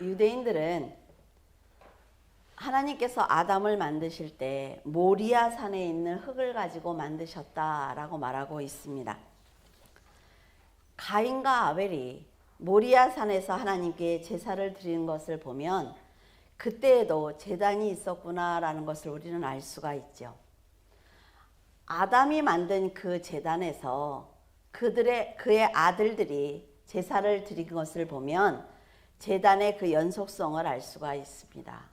유대인들은 하나님께서 아담을 만드실 때 모리아 산에 있는 흙을 가지고 만드셨다라고 말하고 있습니다. 가인과 아벨이 모리아 산에서 하나님께 제사를 드리는 것을 보면 그때에도 제단이 있었구나라는 것을 우리는 알 수가 있죠. 아담이 만든 그 제단에서 그의 아들들이 제사를 드린 것을 보면 제단의 그 연속성을 알 수가 있습니다.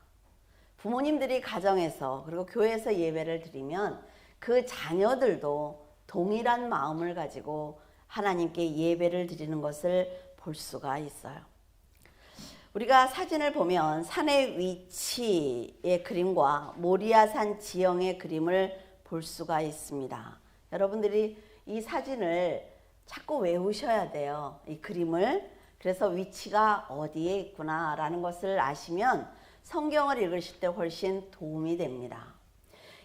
부모님들이 가정에서 그리고 교회에서 예배를 드리면 그 자녀들도 동일한 마음을 가지고 하나님께 예배를 드리는 것을 볼 수가 있어요. 우리가 사진을 보면 산의 위치의 그림과 모리아산 지형의 그림을 볼 수가 있습니다. 여러분들이 이 사진을 자꾸 외우셔야 돼요. 이 그림을. 그래서 위치가 어디에 있구나라는 것을 아시면 성경을 읽으실 때 훨씬 도움이 됩니다.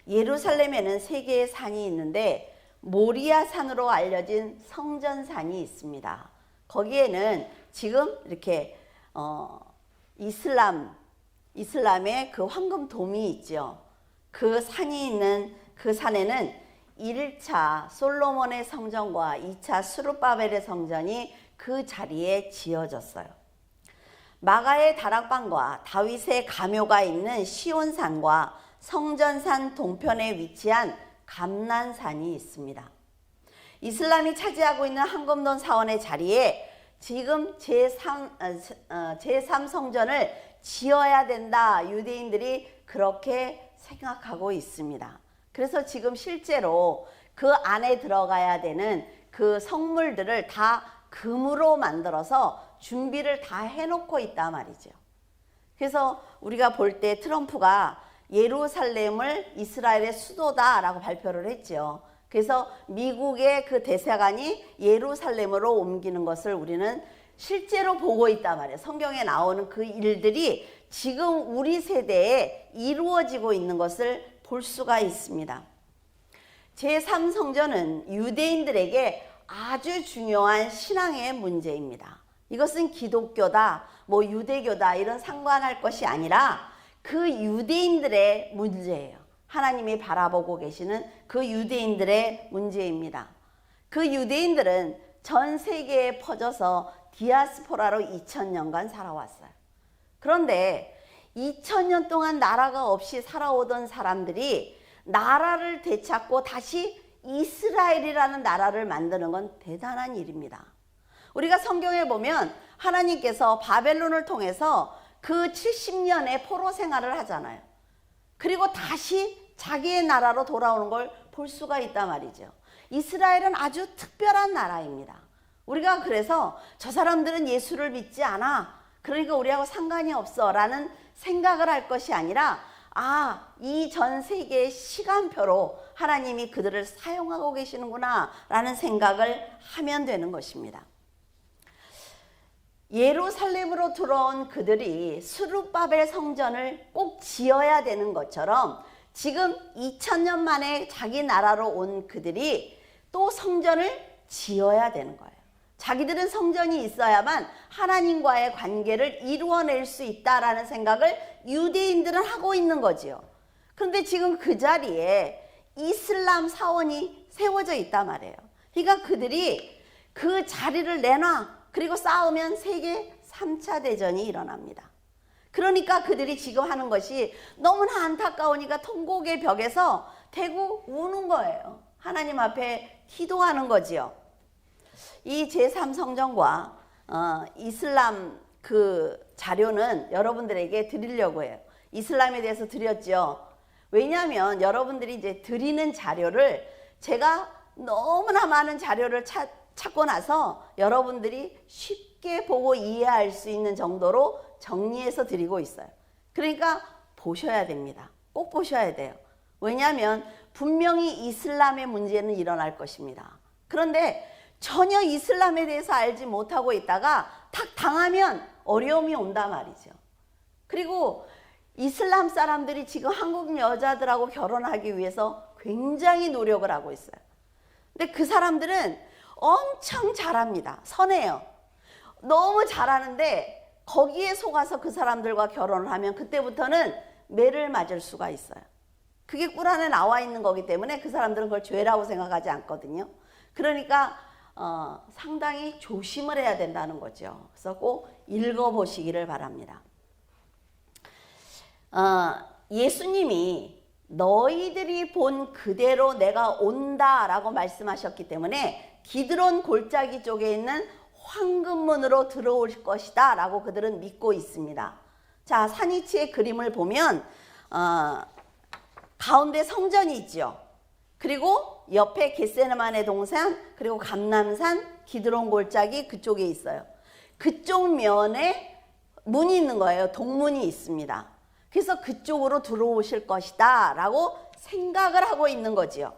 예루살렘에는 세 개의 산이 있는데 모리아 산으로 알려진 성전산이 있습니다. 거기에는 지금 이렇게 이슬람의 그 황금돔이 있죠. 그 산이 있는 그 산에는 1차 솔로몬의 성전과 2차 스룹바벨의 성전이 그 자리에 지어졌어요. 마가의 다락방과 다윗의 가묘가 있는 시온산과 성전산 동편에 위치한 감난산이 있습니다. 이슬람이 차지하고 있는 황금돔 사원의 자리에 지금 제3 성전을 지어야 된다. 유대인들이 그렇게 생각하고 있습니다. 그래서 지금 실제로 그 안에 들어가야 되는 그 성물들을 다 금으로 만들어서 준비를 다 해놓고 있단 말이죠. 그래서 우리가 볼 때 트럼프가 예루살렘을 이스라엘의 수도다라고 발표를 했죠. 그래서 미국의 그 대사관이 예루살렘으로 옮기는 것을 우리는 실제로 보고 있단 말이에요. 성경에 나오는 그 일들이 지금 우리 세대에 이루어지고 있는 것을 볼 수가 있습니다. 제3성전은 유대인들에게 아주 중요한 신앙의 문제입니다. 이것은 기독교다, 유대교다 이런 상관할 것이 아니라 그 유대인들의 문제예요. 하나님이 바라보고 계시는 그 유대인들의 문제입니다. 그 유대인들은 전 세계에 퍼져서 디아스포라로 2000년간 살아왔어요. 그런데 2000년 동안 나라가 없이 살아오던 사람들이 나라를 되찾고 다시 이스라엘이라는 나라를 만드는 건 대단한 일입니다. 우리가 성경에 보면 하나님께서 바벨론을 통해서 그 70년의 포로 생활을 하잖아요. 그리고 다시 자기의 나라로 돌아오는 걸 볼 수가 있단 말이죠. 이스라엘은 아주 특별한 나라입니다. 우리가 그래서 저 사람들은 예수를 믿지 않아, 그러니까 우리하고 상관이 없어 라는 생각을 할 것이 아니라 이 전 세계의 시간표로 하나님이 그들을 사용하고 계시는구나 라는 생각을 하면 되는 것입니다. 예루살렘으로 들어온 그들이 스룹바벨 성전을 꼭 지어야 되는 것처럼 지금 2000년 만에 자기 나라로 온 그들이 또 성전을 지어야 되는 거예요. 자기들은 성전이 있어야만 하나님과의 관계를 이루어낼 수 있다라는 생각을 유대인들은 하고 있는 거지요. 그런데 지금 그 자리에 이슬람 사원이 세워져 있단 말이에요. 그러니까 그들이 그 자리를 내놔. 그리고 싸우면 세계 3차 대전이 일어납니다. 그러니까 그들이 지금 하는 것이 너무나 안타까우니까 통곡의 벽에서 대고 우는 거예요. 하나님 앞에 기도하는 거지요. 이 제3성전과 이슬람 그 자료는 여러분들에게 드리려고 해요. 이슬람에 대해서 드렸죠. 왜냐하면 여러분들이 이제 드리는 자료를 제가 너무나 많은 자료를 찾고 나서 여러분들이 쉽게 보고 이해할 수 있는 정도로 정리해서 드리고 있어요. 그러니까 보셔야 됩니다. 꼭 보셔야 돼요. 왜냐하면 분명히 이슬람의 문제는 일어날 것입니다. 그런데 전혀 이슬람에 대해서 알지 못하고 있다가 탁 당하면 어려움이 온단 말이죠. 그리고 이슬람 사람들이 지금 한국 여자들하고 결혼하기 위해서 굉장히 노력을 하고 있어요. 근데 그 사람들은 엄청 잘합니다. 선해요. 너무 잘하는데 거기에 속아서 그 사람들과 결혼을 하면 그때부터는 매를 맞을 수가 있어요. 그게 꿀 안에 나와 있는 거기 때문에 그 사람들은 그걸 죄라고 생각하지 않거든요. 그러니까 상당히 조심을 해야 된다는 거죠. 그래서 꼭 읽어보시기를 바랍니다. 예수님이 너희들이 본 그대로 내가 온다라고 말씀하셨기 때문에 기드론 골짜기 쪽에 있는 황금문으로 들어올 것이다 라고 그들은 믿고 있습니다. 자, 산위치의 그림을 보면 가운데 성전이 있죠. 그리고 옆에 겟세마네 동산, 그리고 감람산, 기드론 골짜기 그쪽에 있어요. 그쪽 면에 문이 있는 거예요. 동문이 있습니다. 그래서 그쪽으로 들어오실 것이다 라고 생각을 하고 있는 거지요.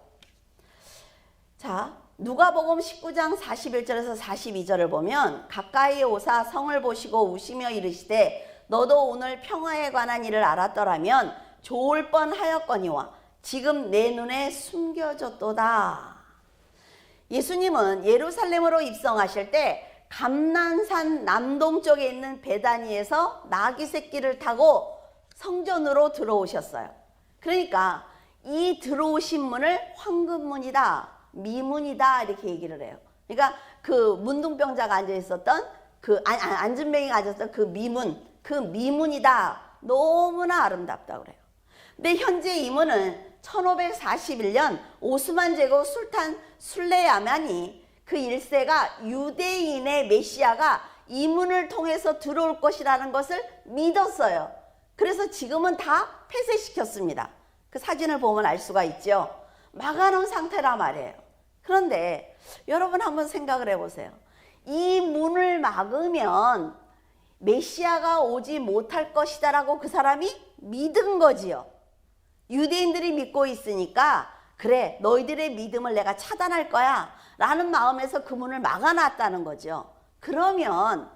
자, 누가복음 19장 41절에서 42절을 보면 가까이 오사 성을 보시고 우시며 이르시되 너도 오늘 평화에 관한 일을 알았더라면 좋을 뻔하였거니와 지금 내 눈에 숨겨졌도다. 예수님은 예루살렘으로 입성하실 때 감난산 남동쪽에 있는 베다니에서 나귀 새끼를 타고 성전으로 들어오셨어요. 그러니까 이 들어오신 문을 황금문이다, 미문이다 이렇게 얘기를 해요. 그러니까 그 문둥병자가 앉아 있었던 안진뱅이가 앉았던 그 미문이다. 너무나 아름답다 그래요. 근데 현재 이 문은 1541년 오스만 제국 술탄 술레야만이 그 1세가 유대인의 메시아가 이 문을 통해서 들어올 것이라는 것을 믿었어요. 그래서 지금은 다 폐쇄시켰습니다. 그 사진을 보면 알 수가 있죠. 막아놓은 상태라 말이에요. 그런데 여러분 한번 생각을 해보세요. 이 문을 막으면 메시아가 오지 못할 것이다 라고 그 사람이 믿은 거지요. 유대인들이 믿고 있으니까 그래 너희들의 믿음을 내가 차단할 거야 라는 마음에서 그 문을 막아놨다는 거죠. 그러면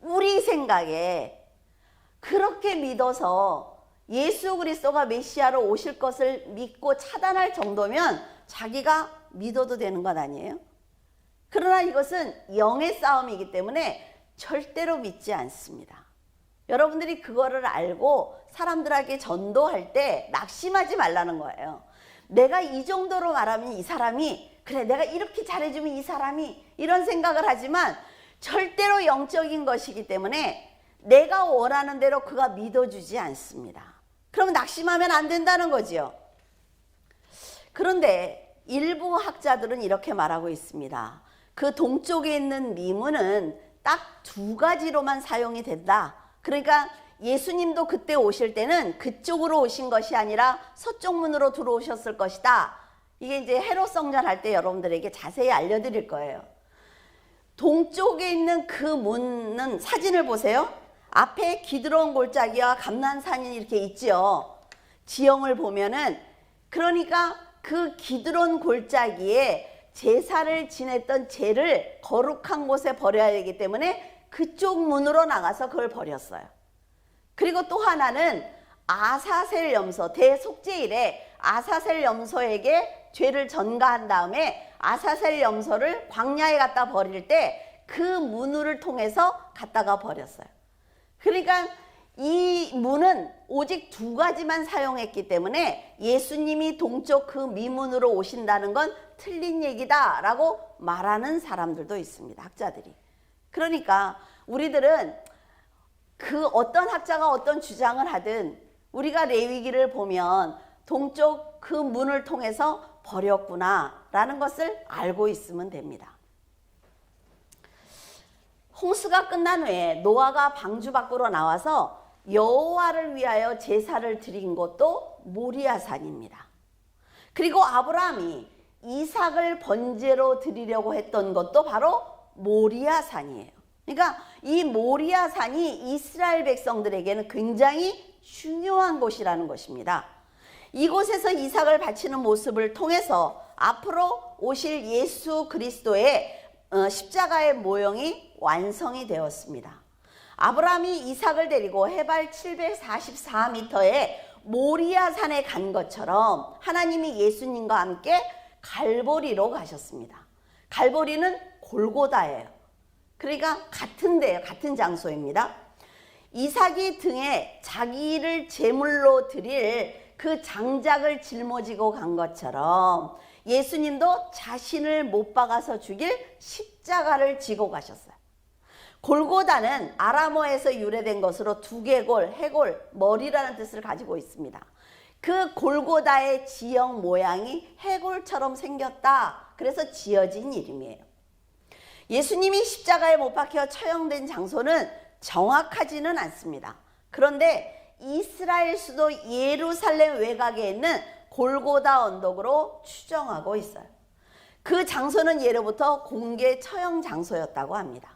우리 생각에 그렇게 믿어서 예수 그리스도가 메시아로 오실 것을 믿고 차단할 정도면 자기가 믿어도 되는 것 아니에요? 그러나 이것은 영의 싸움이기 때문에 절대로 믿지 않습니다. 여러분들이 그거를 알고 사람들에게 전도할 때 낙심하지 말라는 거예요. 내가 이 정도로 말하면 이 사람이 그래 내가 이렇게 잘해주면 이 사람이 이런 생각을 하지만 절대로 영적인 것이기 때문에 내가 원하는 대로 그가 믿어주지 않습니다. 그러면 낙심하면 안 된다는 거지요. 그런데 일부 학자들은 이렇게 말하고 있습니다. 그 동쪽에 있는 미문은 딱 2가지로만 사용이 된다. 그러니까 예수님도 그때 오실 때는 그쪽으로 오신 것이 아니라 서쪽 문으로 들어오셨을 것이다. 이게 이제 헤롯 성전 할 때 여러분들에게 자세히 알려드릴 거예요. 동쪽에 있는 그 문은 사진을 보세요. 앞에 기드론 골짜기와 감난산이 이렇게 있지요. 지형을 보면은 그러니까 그 기드론 골짜기에 제사를 지냈던 재를 거룩한 곳에 버려야 되기 때문에 그쪽 문으로 나가서 그걸 버렸어요. 그리고 또 하나는 아사셀 염소, 대속죄일에 아사셀 염소에게 죄를 전가한 다음에 아사셀 염소를 광야에 갖다 버릴 때 그 문을 통해서 갖다가 버렸어요. 그러니까 이 문은 오직 2가지만 사용했기 때문에 예수님이 동쪽 그 미문으로 오신다는 건 틀린 얘기다 라고 말하는 사람들도 있습니다. 학자들이. 그러니까 우리들은 그 어떤 학자가 어떤 주장을 하든 우리가 레위기를 보면 동쪽 그 문을 통해서 버렸구나 라는 것을 알고 있으면 됩니다. 홍수가 끝난 후에 노아가 방주 밖으로 나와서 여호와를 위하여 제사를 드린 곳도 모리아산입니다. 그리고 아브라함이 이삭을 번제로 드리려고 했던 것도 바로 모리아산이에요. 그러니까 이 모리아산이 이스라엘 백성들에게는 굉장히 중요한 곳이라는 것입니다. 이곳에서 이삭을 바치는 모습을 통해서 앞으로 오실 예수 그리스도의 십자가의 모형이 완성이 되었습니다. 아브라함이 이삭을 데리고 해발 744m의 모리아산에 간 것처럼 하나님이 예수님과 함께 갈보리로 가셨습니다. 갈보리는 골고다예요. 그러니까 같은 데예요. 같은 장소입니다. 이삭이 등에 자기를 제물로 드릴 그 장작을 짊어지고 간 것처럼 예수님도 자신을 못 박아서 죽일 십자가를 지고 가셨어요. 골고다는 아람어에서 유래된 것으로 두개골, 해골, 머리라는 뜻을 가지고 있습니다. 그 골고다의 지형 모양이 해골처럼 생겼다. 그래서 지어진 이름이에요. 예수님이 십자가에 못 박혀 처형된 장소는 정확하지는 않습니다. 그런데 이스라엘 수도 예루살렘 외곽에 있는 골고다 언덕으로 추정하고 있어요. 그 장소는 예로부터 공개 처형 장소였다고 합니다.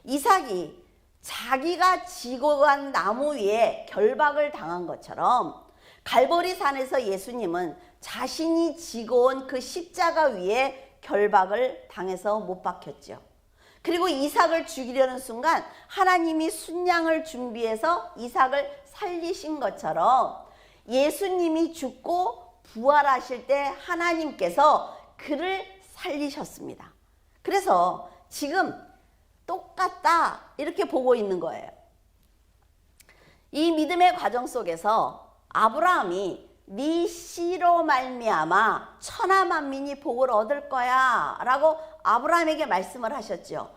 이삭이 자기가 지고 간 나무 위에 결박을 당한 것처럼 갈보리 산에서 예수님은 자신이 지고 온 그 십자가 위에 결박을 당해서 못 박혔죠. 그리고 이삭을 죽이려는 순간 하나님이 순양을 준비해서 이삭을 살리신 것처럼 예수님이 죽고 부활하실 때 하나님께서 그를 살리셨습니다. 그래서 지금 똑같다 이렇게 보고 있는 거예요. 이 믿음의 과정 속에서 아브라함이 네 씨로 말미암아 천하 만민이 복을 얻을 거야 라고 아브라함에게 말씀을 하셨죠.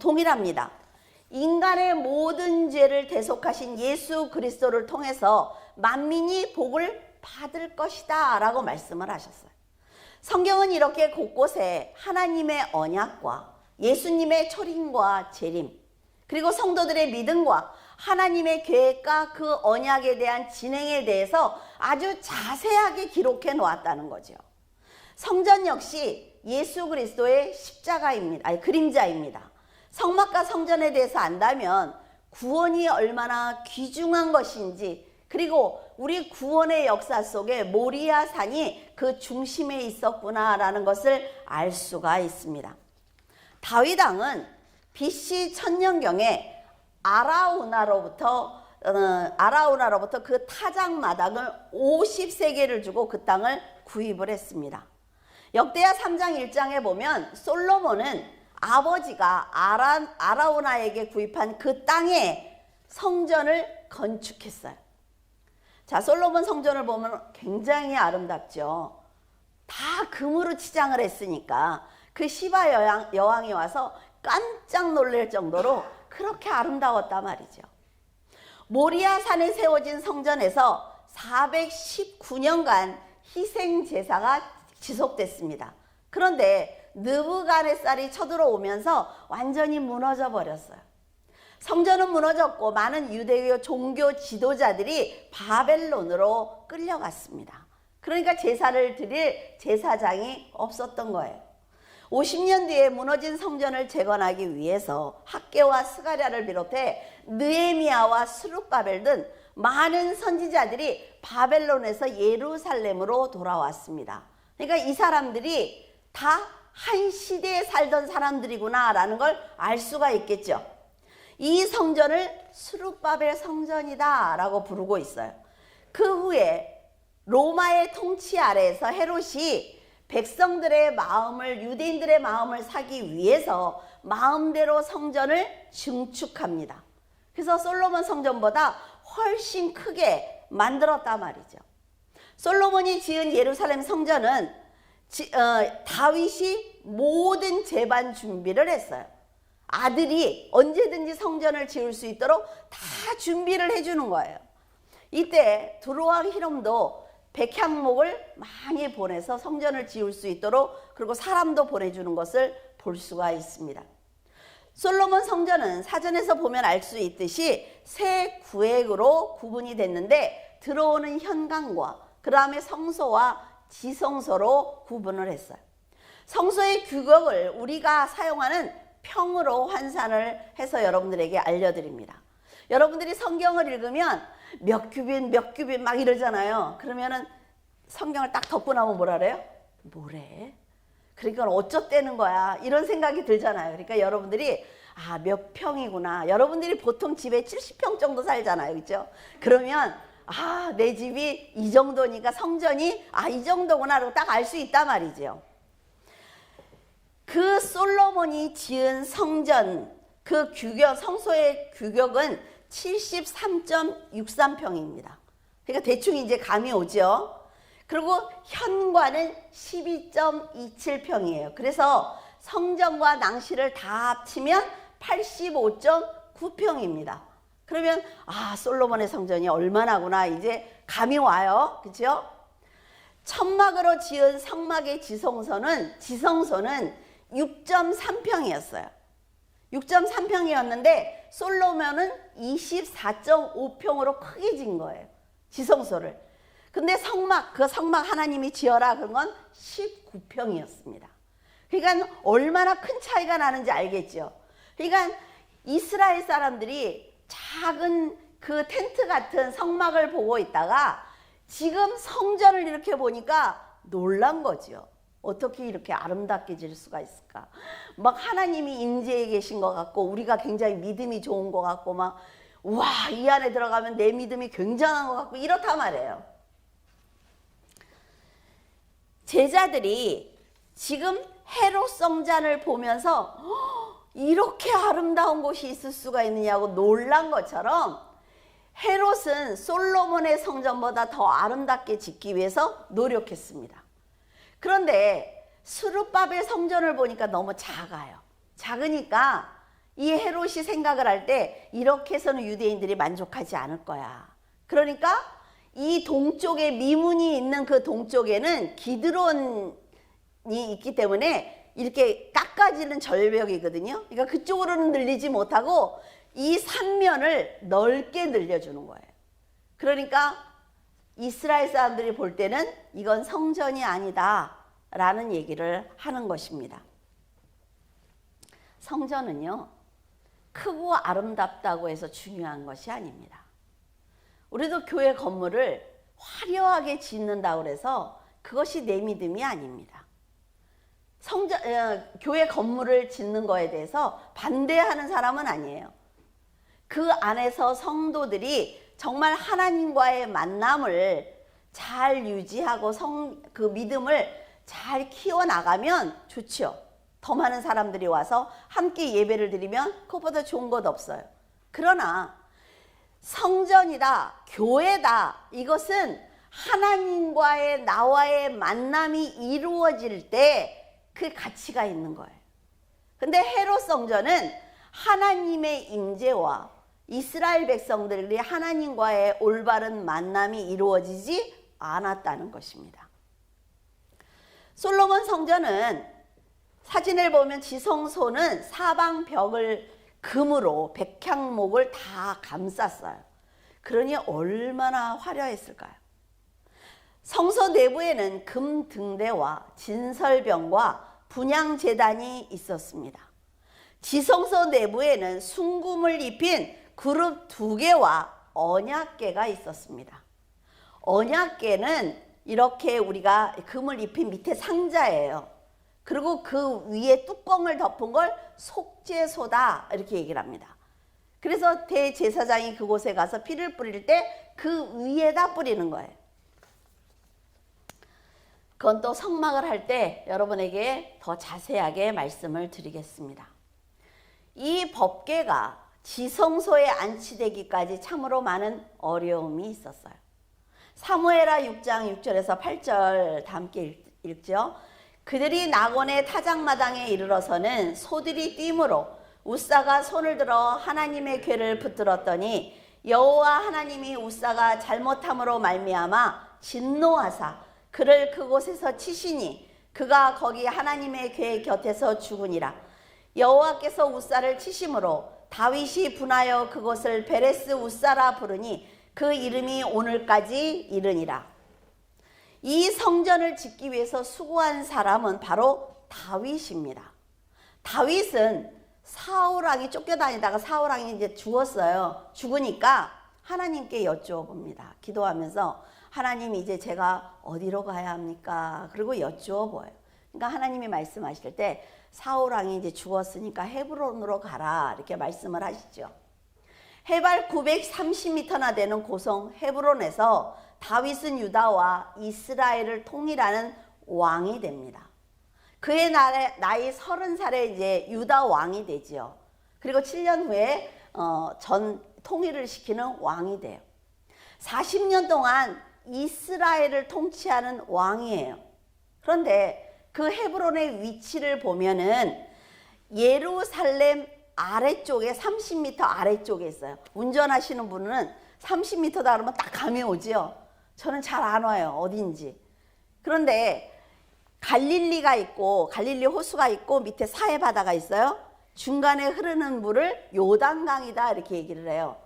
동일합니다. 인간의 모든 죄를 대속하신 예수 그리스도를 통해서 만민이 복을 받을 것이다 라고 말씀을 하셨어요. 성경은 이렇게 곳곳에 하나님의 언약과 예수님의 초림과 재림, 그리고 성도들의 믿음과 하나님의 계획과 그 언약에 대한 진행에 대해서 아주 자세하게 기록해 놓았다는 거죠. 성전 역시 예수 그리스도의 십자가입니다. 그림자입니다. 성막과 성전에 대해서 안다면 구원이 얼마나 귀중한 것인지, 그리고 우리 구원의 역사 속에 모리아 산이 그 중심에 있었구나라는 것을 알 수가 있습니다. 다윗 왕은 BC 1000년경에 아라우나로부터 그 타작마당을 50세겔을 주고 그 땅을 구입을 했습니다. 역대하 3장 1장에 보면 솔로몬은 아버지가 아라우나에게 구입한 그 땅에 성전을 건축했어요. 자, 솔로몬 성전을 보면 굉장히 아름답죠. 다 금으로 치장을 했으니까 그 시바 여왕이 와서 깜짝 놀랄 정도로 그렇게 아름다웠단 말이죠. 모리아 산에 세워진 성전에서 419년간 희생 제사가 지속됐습니다. 그런데 느부갓네살이 쳐들어오면서 완전히 무너져 버렸어요. 성전은 무너졌고 많은 유대교 종교 지도자들이 바벨론으로 끌려갔습니다. 그러니까 제사를 드릴 제사장이 없었던 거예요. 50년 뒤에 무너진 성전을 재건하기 위해서 학개와 스가랴를 비롯해 느헤미야와 스룹바벨 등 많은 선지자들이 바벨론에서 예루살렘으로 돌아왔습니다. 그러니까 이 사람들이 다 한 시대에 살던 사람들이구나 라는 걸 알 수가 있겠죠. 이 성전을 스룹바벨 성전이다 라고 부르고 있어요. 그 후에 로마의 통치 아래에서 헤롯이 백성들의 마음을, 유대인들의 마음을 사기 위해서 마음대로 성전을 증축합니다. 그래서 솔로몬 성전보다 훨씬 크게 만들었단 말이죠. 솔로몬이 지은 예루살렘 성전은 다윗이 모든 제반 준비를 했어요. 아들이 언제든지 성전을 지을 수 있도록 다 준비를 해주는 거예요. 이때 두로왕 히람도 백향목을 많이 보내서 성전을 지을 수 있도록, 그리고 사람도 보내주는 것을 볼 수가 있습니다. 솔로몬 성전은 사전에서 보면 알 수 있듯이 세 구획으로 구분이 됐는데 들어오는 현관과 그 다음에 성소와 지성소로 구분을 했어요. 성소의 규격을 우리가 사용하는 평으로 환산을 해서 여러분들에게 알려드립니다. 여러분들이 성경을 읽으면 몇 규빗 막 이러잖아요. 그러면은 성경을 딱 덮고 나면 뭐라 그래요? 뭐래? 그러니까 어쩌다는 거야? 이런 생각이 들잖아요. 그러니까 여러분들이 몇 평이구나. 여러분들이 보통 집에 70평 정도 살잖아요. 그렇죠? 그러면 내 집이 이 정도니까 성전이 이 정도구나 라고 딱 알 수 있단 말이죠. 그 솔로몬이 지은 성전, 그 규격, 성소의 규격은 73.63평입니다. 그러니까 대충 이제 감이 오죠. 그리고 현관은 12.27평이에요. 그래서 성전과 낭실을 다 합치면 85.9평입니다. 그러면 솔로몬의 성전이 얼마나구나 이제 감이 와요. 그죠? 천막으로 지은 성막의 지성소는 6.3평이었어요. 6.3평이었는데 솔로몬은 24.5평으로 크게 진 거예요. 지성소를. 근데 그 성막 하나님이 지어라 그런 건 19평이었습니다. 그러니까 얼마나 큰 차이가 나는지 알겠죠. 그러니까 이스라엘 사람들이 작은 그 텐트 같은 성막을 보고 있다가 지금 성전을 이렇게 보니까 놀란 거죠. 어떻게 이렇게 아름답게 질 수가 있을까? 막 하나님이 임재해 계신 것 같고 우리가 굉장히 믿음이 좋은 것 같고 막 와, 이 안에 들어가면 내 믿음이 굉장한 것 같고 이렇단 말이에요. 제자들이 지금 헤롯 성전을 보면서 이렇게 아름다운 곳이 있을 수가 있느냐고 놀란 것처럼 헤롯은 솔로몬의 성전보다 더 아름답게 짓기 위해서 노력했습니다. 그런데 스룹바벨 성전을 보니까 너무 작아요. 작으니까 이 헤롯이 생각을 할 때 이렇게 해서는 유대인들이 만족하지 않을 거야. 그러니까 이 동쪽에 미문이 있는 그 동쪽에는 기드론이 있기 때문에 이렇게 깎아지는 절벽이거든요. 그러니까 그쪽으로는 늘리지 못하고 이 삼면을 넓게 늘려주는 거예요. 그러니까 이스라엘 사람들이 볼 때는 이건 성전이 아니다 라는 얘기를 하는 것입니다. 성전은요, 크고 아름답다고 해서 중요한 것이 아닙니다. 우리도 교회 건물을 화려하게 짓는다고 해서 그것이 내 믿음이 아닙니다. 교회 건물을 짓는 거에 대해서 반대하는 사람은 아니에요. 그 안에서 성도들이 정말 하나님과의 만남을 잘 유지하고 그 믿음을 잘 키워나가면 좋죠. 더 많은 사람들이 와서 함께 예배를 드리면 그것보다 좋은 것 없어요. 그러나 성전이다, 교회다, 이것은 하나님과의 나와의 만남이 이루어질 때 그 가치가 있는 거예요. 근데 헤롯 성전은 하나님의 임재와 이스라엘 백성들이 하나님과의 올바른 만남이 이루어지지 않았다는 것입니다. 솔로몬 성전은 사진을 보면 지성소는 사방 벽을 금으로 백향목을 다 감쌌어요. 그러니 얼마나 화려했을까요? 성소 내부에는 금 등대와 진설병과 분향제단이 있었습니다. 지성소 내부에는 순금을 입힌 그룹 2개와 언약궤가 있었습니다. 언약궤는 이렇게 우리가 금을 입힌 밑에 상자예요. 그리고 그 위에 뚜껑을 덮은 걸 속죄소다 이렇게 얘기를 합니다. 그래서 대제사장이 그곳에 가서 피를 뿌릴 때 그 위에다 뿌리는 거예요. 그건 또 성막을 할 때 여러분에게 더 자세하게 말씀을 드리겠습니다. 이 법궤가 지성소에 안치되기까지 참으로 많은 어려움이 있었어요. 사무엘하 6장 6절에서 8절 다 함께 읽죠. 그들이 낙원의 타작마당에 이르러서는 소들이 뛰므로 웃사가 손을 들어 하나님의 궤를 붙들었더니 여호와 하나님이 웃사가 잘못함으로 말미암아 진노하사 그를 그곳에서 치시니 그가 거기 하나님의 궤 곁에서 죽으니라. 여호와께서 웃사를 치심으로 다윗이 분하여 그곳을 베레스 웃사라 부르니 그 이름이 오늘까지 이르니라. 이 성전을 짓기 위해서 수고한 사람은 바로 다윗입니다. 다윗은 사울 왕이 쫓겨다니다가 사울 왕이 이제 죽었어요. 죽으니까 하나님께 여쭈어봅니다. 기도하면서 하나님 이제 제가 어디로 가야 합니까? 그리고 여쭈어봐요. 그러니까 하나님이 말씀하실 때 사울 왕이 이제 죽었으니까 헤브론으로 가라 이렇게 말씀을 하시죠. 해발 930m나 되는 고성 헤브론에서 다윗은 유다와 이스라엘을 통일하는 왕이 됩니다. 그의 나이 30살에 이제 유다 왕이 되죠. 그리고 7년 후에 통일을 시키는 왕이 돼요. 40년 동안 이스라엘을 통치하는 왕이에요. 그런데 그 헤브론의 위치를 보면은 예루살렘 아래쪽에 30m 아래쪽에 있어요. 운전하시는 분은 30m다 그러면 딱 감이 오지요. 저는 잘 안 와요. 어딘지. 그런데 갈릴리가 있고 갈릴리 호수가 있고 밑에 사해 바다가 있어요. 중간에 흐르는 물을 요단강이다 이렇게 얘기를 해요.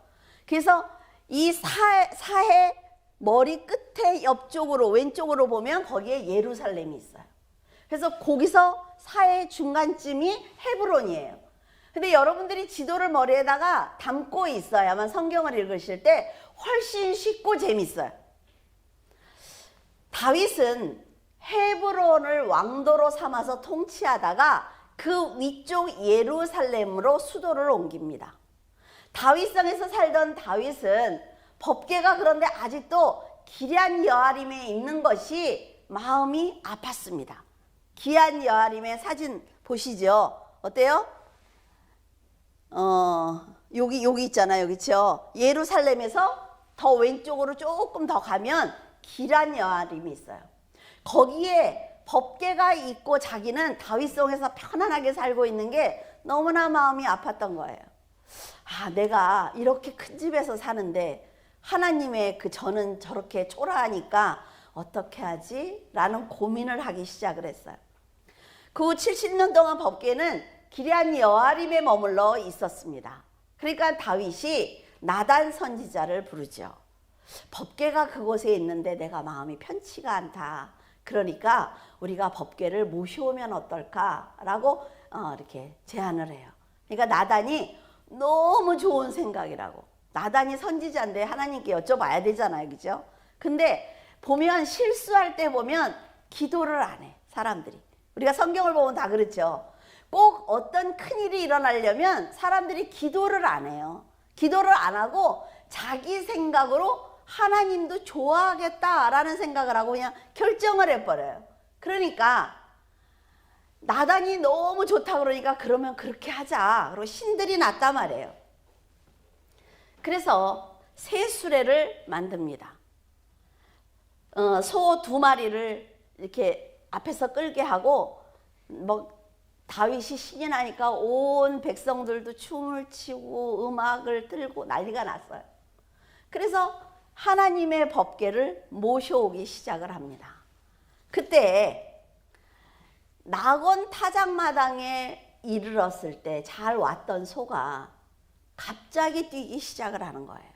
그래서 이 사해 머리 끝에 옆쪽으로 왼쪽으로 보면 거기에 예루살렘이 있어요. 그래서 거기서 사해 중간쯤이 헤브론이에요. 근데 여러분들이 지도를 머리에다가 담고 있어야만 성경을 읽으실 때 훨씬 쉽고 재밌어요. 다윗은 헤브론을 왕도로 삼아서 통치하다가 그 위쪽 예루살렘으로 수도를 옮깁니다. 다윗성에서 살던 다윗은 법궤가 그런데 아직도 기럇 여아림에 있는 것이 마음이 아팠습니다. 기럇 여아림의 사진 보시죠. 어때요? 여기 있잖아요. 그렇죠? 예루살렘에서 더 왼쪽으로 조금 더 가면 기럇 여아림이 있어요. 거기에 법궤가 있고 자기는 다윗성에서 편안하게 살고 있는 게 너무나 마음이 아팠던 거예요. 아, 내가 이렇게 큰 집에서 사는데 하나님의 저는 저렇게 초라하니까 어떻게 하지? 라는 고민을 하기 시작을 했어요. 그 후 70년 동안 법궤는 기럇 여아림에 머물러 있었습니다. 그러니까 다윗이 나단 선지자를 부르죠. 법궤가 그곳에 있는데 내가 마음이 편치가 않다. 그러니까 우리가 법궤를 모셔오면 어떨까라고 이렇게 제안을 해요. 그러니까 나단이 너무 좋은 생각이라고. 나단이 선지자인데 하나님께 여쭤봐야 되잖아요. 그죠? 근데 보면 실수할 때 보면 기도를 안 해. 사람들이. 우리가 성경을 보면 다 그렇죠. 꼭 어떤 큰일이 일어나려면 사람들이 기도를 안 해요. 기도를 안 하고 자기 생각으로 하나님도 좋아하겠다라는 생각을 하고 그냥 결정을 해버려요. 그러니까 나단이 너무 좋다 그러니까 그러면 그렇게 하자. 그리고 신들이 났단 말이에요. 그래서 새 수레를 만듭니다. 소 2마리를 이렇게 앞에서 끌게 하고 다윗이 신이 나니까 온 백성들도 춤을 추고 음악을 틀고 난리가 났어요. 그래서 하나님의 법궤를 모셔오기 시작을 합니다. 그때 낙원 타작마당에 이르렀을 때 잘 왔던 소가 갑자기 뛰기 시작을 하는 거예요.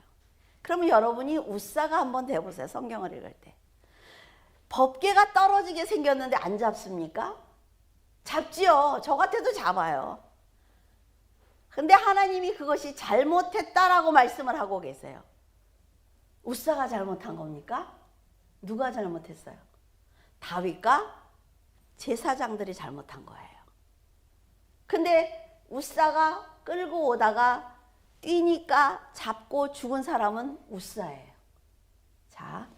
그러면 여러분이 웃사가 한번 돼보세요. 성경을 읽을 때. 법궤가 떨어지게 생겼는데 안 잡습니까? 잡지요. 저 같아도 잡아요. 근데 하나님이 그것이 잘못했다라고 말씀을 하고 계세요. 웃사가 잘못한 겁니까? 누가 잘못했어요? 다윗과 제사장들이 잘못한 거예요. 근데 웃사가 끌고 오다가 뛰니까 잡고 죽은 사람은 웃사예요. 자,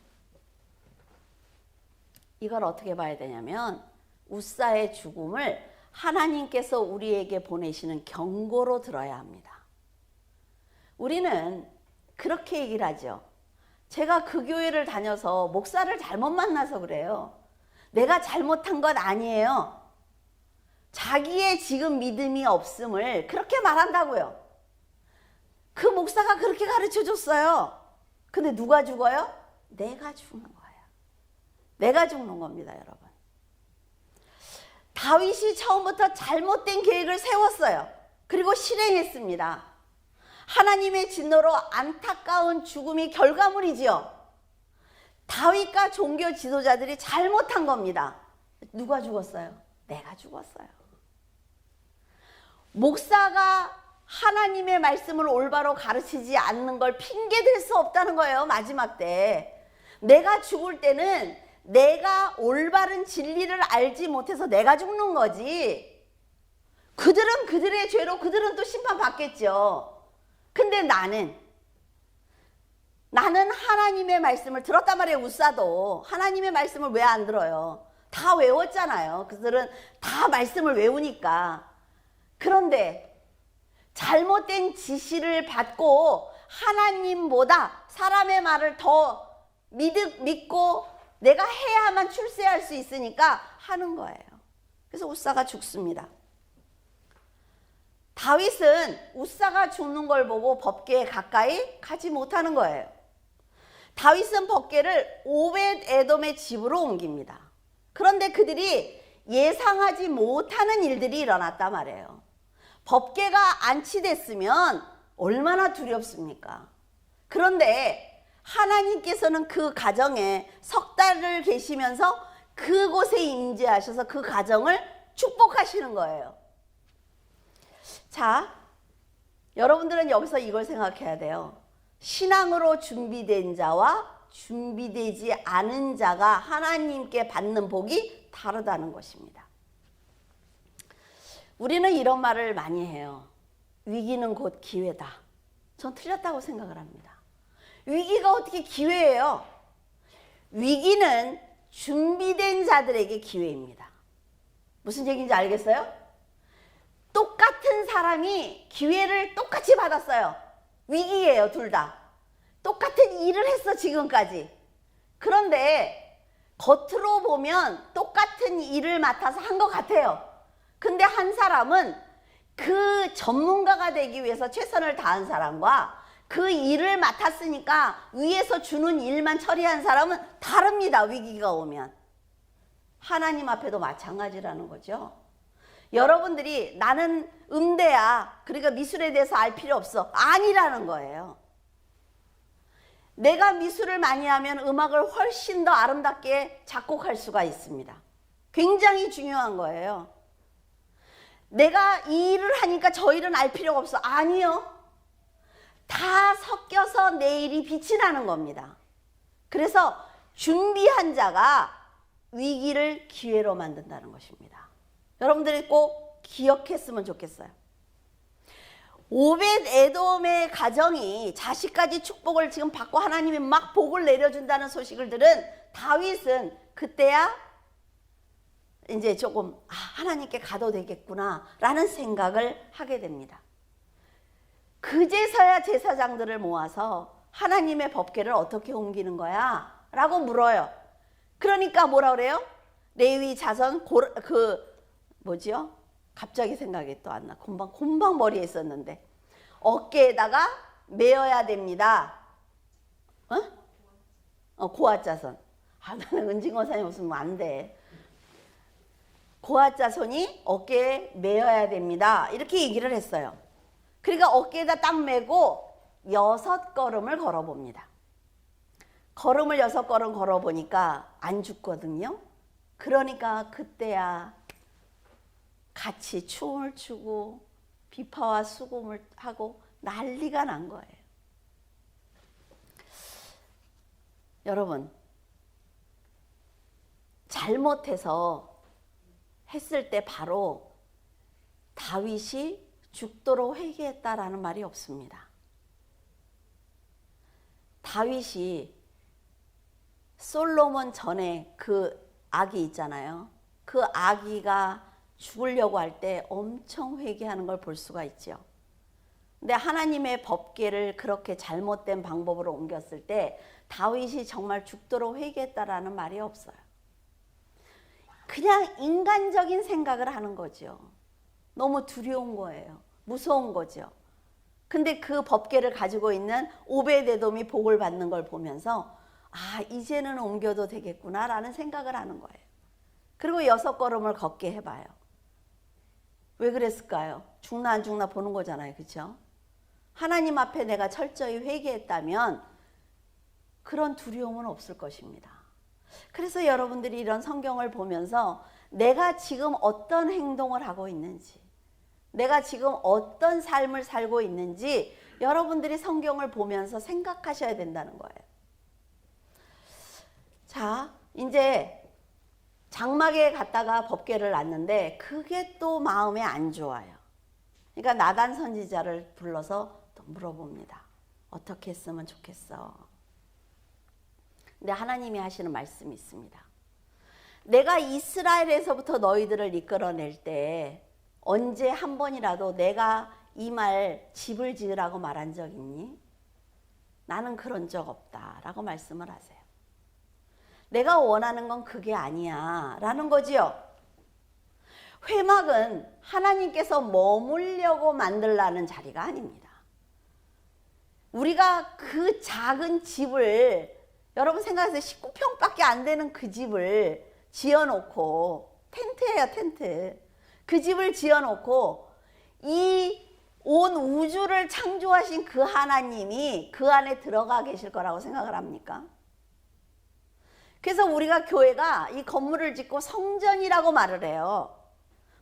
이걸 어떻게 봐야 되냐면 웃사의 죽음을 하나님께서 우리에게 보내시는 경고로 들어야 합니다. 우리는 그렇게 얘기를 하죠. 제가 그 교회를 다녀서 목사를 잘못 만나서 그래요. 내가 잘못한 것 아니에요. 자기의 지금 믿음이 없음을 그렇게 말한다고요. 그 목사가 그렇게 가르쳐 줬어요. 근데 누가 죽어요? 내가 죽는 거예요. 내가 죽는 겁니다, 여러분. 다윗이 처음부터 잘못된 계획을 세웠어요. 그리고 실행했습니다. 하나님의 진노로 안타까운 죽음이 결과물이지요. 다윗과 종교 지도자들이 잘못한 겁니다. 누가 죽었어요? 내가 죽었어요. 목사가 하나님의 말씀을 올바로 가르치지 않는 걸 핑계댈 수 없다는 거예요. 마지막 때. 내가 죽을 때는 내가 올바른 진리를 알지 못해서 내가 죽는 거지. 그들은 그들의 죄로 그들은 또 심판받겠죠. 근데 나는 하나님의 말씀을 들었단 말이에요. 웃사도 하나님의 말씀을 왜 안 들어요? 다 외웠잖아요. 그들은 다 말씀을 외우니까. 그런데 잘못된 지시를 받고 하나님보다 사람의 말을 더 믿고 내가 해야만 출세할 수 있으니까 하는 거예요. 그래서 웃사가 죽습니다. 다윗은 웃사가 죽는 걸 보고 법궤에 가까이 가지 못하는 거예요. 다윗은 법궤를 오벳 에돔의 집으로 옮깁니다. 그런데 그들이 예상하지 못하는 일들이 일어났단 말이에요. 법궤가 안치됐으면 얼마나 두렵습니까? 그런데 하나님께서는 그 가정에 석 달을 계시면서 그곳에 임재하셔서 그 가정을 축복하시는 거예요. 자, 여러분들은 여기서 이걸 생각해야 돼요. 신앙으로 준비된 자와 준비되지 않은 자가 하나님께 받는 복이 다르다는 것입니다. 우리는 이런 말을 많이 해요. 위기는 곧 기회다. 전 틀렸다고 생각을 합니다. 위기가 어떻게 기회예요? 위기는 준비된 자들에게 기회입니다. 무슨 얘기인지 알겠어요? 똑같은 사람이 기회를 똑같이 받았어요. 위기예요, 둘 다. 똑같은 일을 했어, 지금까지. 그런데 겉으로 보면 똑같은 일을 맡아서 한 것 같아요. 근데 한 사람은 그 전문가가 되기 위해서 최선을 다한 사람과 그 일을 맡았으니까 위에서 주는 일만 처리한 사람은 다릅니다, 위기가 오면. 하나님 앞에도 마찬가지라는 거죠. 여러분들이 나는 음대야, 그러니까 미술에 대해서 알 필요 없어, 아니라는 거예요. 내가 미술을 많이 하면 음악을 훨씬 더 아름답게 작곡할 수가 있습니다. 굉장히 중요한 거예요. 내가 이 일을 하니까 저 일은 알 필요가 없어, 아니요. 다 섞여서 내 일이 빛이 나는 겁니다. 그래서 준비한 자가 위기를 기회로 만든다는 것입니다. 여러분들이 꼭 기억했으면 좋겠어요. 오벳 에돔의 가정이 자식까지 축복을 지금 받고 하나님이 막 복을 내려준다는 소식을 들은 다윗은 그때야 이제 조금 하나님께 가도 되겠구나 라는 생각을 하게 됩니다. 그제서야 제사장들을 모아서 하나님의 법궤를 어떻게 옮기는 거야? 라고 물어요. 그러니까 뭐라 그래요? 레위 자손 뭐지요? 갑자기 생각이 또 안 나. 금방 머리에 있었는데. 어깨에다가 메어야 됩니다. 고앗 자손. 나는 은징어사님 없으면 안 돼. 고앗 자손이 어깨에 메어야 됩니다. 이렇게 얘기를 했어요. 그러니까 어깨에다 딱 메고 6걸음을 걸어봅니다. 걸음을 6걸음 걸어보니까 안 죽거든요. 그러니까 그때야 같이 춤을 추고 비파와 수금을 하고 난리가 난 거예요. 여러분, 잘못해서 했을 때 바로 다윗이 죽도록 회개했다라는 말이 없습니다. 다윗이 솔로몬 전에 그 아기 있잖아요. 그 아기가 죽으려고 할 때 엄청 회개하는 걸 볼 수가 있죠. 근데 하나님의 법궤를 그렇게 잘못된 방법으로 옮겼을 때 다윗이 정말 죽도록 회개했다라는 말이 없어요. 그냥 인간적인 생각을 하는 거죠. 너무 두려운 거예요. 무서운 거죠. 근데 그 법궤를 가지고 있는 오벳 에돔이 복을 받는 걸 보면서 이제는 옮겨도 되겠구나 라는 생각을 하는 거예요. 그리고 6걸음을 걷게 해봐요. 왜 그랬을까요? 죽나 안 죽나 보는 거잖아요. 그렇죠? 하나님 앞에 내가 철저히 회개했다면 그런 두려움은 없을 것입니다. 그래서 여러분들이 이런 성경을 보면서 내가 지금 어떤 행동을 하고 있는지, 내가 지금 어떤 삶을 살고 있는지 여러분들이 성경을 보면서 생각하셔야 된다는 거예요. 자, 이제 장막에 갔다가 법궤를 놨는데 그게 또 마음에 안 좋아요. 그러니까 나단 선지자를 불러서 또 물어봅니다. 어떻게 했으면 좋겠어? 근데 하나님이 하시는 말씀이 있습니다. 내가 이스라엘에서부터 너희들을 이끌어낼 때 언제 한 번이라도 내가 이 말 집을 지으라고 말한 적 있니? 나는 그런 적 없다라고 말씀을 하세요. 내가 원하는 건 그게 아니야 라는 거지요. 회막은 하나님께서 머물려고 만들라는 자리가 아닙니다. 우리가 그 작은 집을, 여러분 생각해서 19평밖에 안 되는 그 집을 지어놓고, 텐트예요, 텐트. 그 집을 지어놓고 이 온 우주를 창조하신 그 하나님이 그 안에 들어가 계실 거라고 생각을 합니까? 그래서 우리가 교회가 이 건물을 짓고 성전이라고 말을 해요.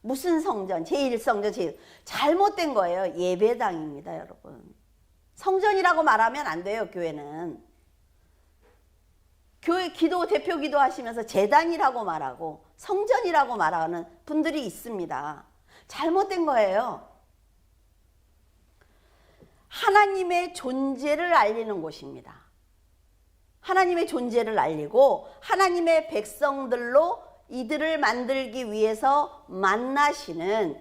무슨 성전? 제1성전, 제1. 잘못된 거예요. 예배당입니다, 여러분. 성전이라고 말하면 안 돼요, 교회는. 교회 기도, 대표 기도 하시면서 제단이라고 말하고 성전이라고 말하는 분들이 있습니다. 잘못된 거예요. 하나님의 존재를 알리는 곳입니다. 하나님의 존재를 알리고 하나님의 백성들로 이들을 만들기 위해서 만나주시는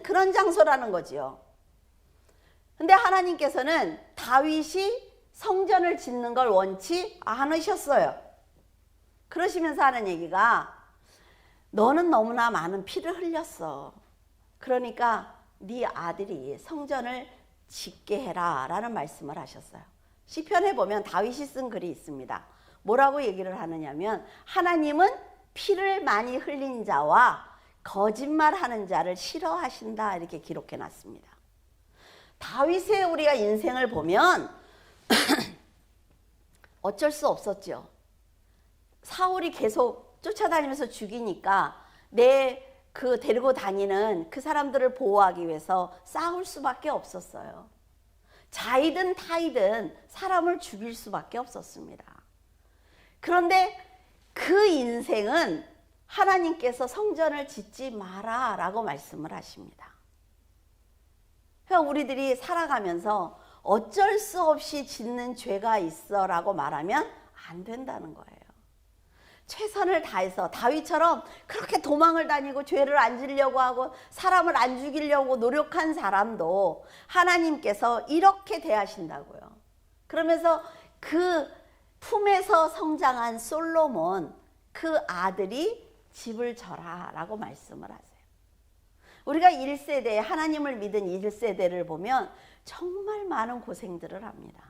그런 장소라는 거지요. 근데 하나님께서는 다윗이 성전을 짓는 걸 원치 않으셨어요. 그러시면서 하는 얘기가, 너는 너무나 많은 피를 흘렸어. 그러니까 네 아들이 성전을 짓게 해라 라는 말씀을 하셨어요. 시편에 보면 다윗이 쓴 글이 있습니다. 뭐라고 얘기를 하느냐면, 하나님은 피를 많이 흘린 자와 거짓말하는 자를 싫어하신다 이렇게 기록해 놨습니다. 다윗의 우리가 인생을 보면 어쩔 수 없었죠. 사울이 계속 쫓아다니면서 죽이니까 데리고 다니는 그 사람들을 보호하기 위해서 싸울 수밖에 없었어요. 자이든 타이든 사람을 죽일 수밖에 없었습니다. 그런데 그 인생은 하나님께서 성전을 짓지 마라 라고 말씀을 하십니다. 그러니까 우리들이 살아가면서 어쩔 수 없이 짓는 죄가 있어 라고 말하면 안 된다는 거예요. 최선을 다해서 다윗처럼 그렇게 도망을 다니고 죄를 안 지려고 하고 사람을 안 죽이려고 노력한 사람도 하나님께서 이렇게 대하신다고요. 그러면서 그 품에서 성장한 솔로몬, 그 아들이 집을 져라 라고 말씀을 하세요. 우리가 1세대, 하나님을 믿은 1세대를 보면 정말 많은 고생들을 합니다.